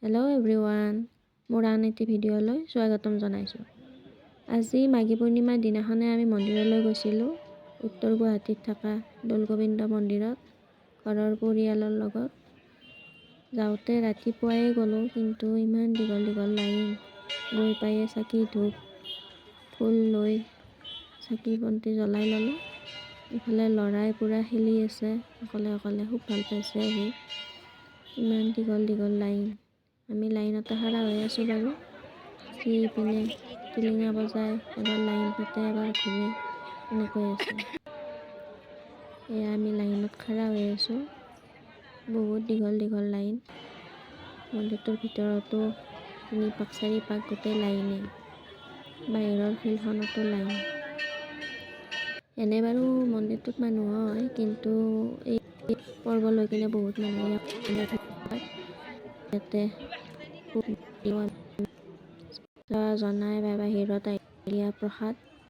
Hello' everyone, মোৰ আন এটি ভিডিঅ'লৈ স্বাগতম জনাইছোঁ। আজি মাঘী পূৰ্ণিমাৰ দিনাখনে আমি মন্দিৰলৈ গৈছিলোঁ। উত্তৰ গুৱাহাটীত থকা দৌলগোবিন্দ মন্দিৰত ঘৰৰ পৰিয়ালৰ লগত। যাওঁতে ৰাতিপুৱাই গ'লোঁ, কিন্তু ইমান দীঘল লাইন। গৈ পায়ে চাকি ধূপ ফুল লৈ চাকি বন্তি জ্বলাই ল'লোঁ। ইফালে ল'ৰাই পূৰা খেলি আছে অকলে খুব ভাল পাইছে আহি। ইমান দীঘল লাইন। আমি লাইনতে খাৰা হৈ আছোঁ বাৰু। সি ইপিনে টিলিঙা বজাই এবাৰ লাইন পাতে এবাৰ ঘূৰে, এনেকৈ আছে। এয়া আমি লাইনত খাৰা হৈ আছোঁ। বহুত দীঘল লাইন। মন্দিৰটোৰ ভিতৰতো 3 পাক 4 পাক গোটেই লাইনেই। বাহিৰৰ ফিল্ডখনতো লাইন। এনে বাৰু মন্দিৰটোত মানুহ হয়, কিন্তু এই পৰ্ব লৈ কিনে বহুত মানুহ ইয়াতে জনাই বা বাহিৰত দিয়া প্ৰসাদ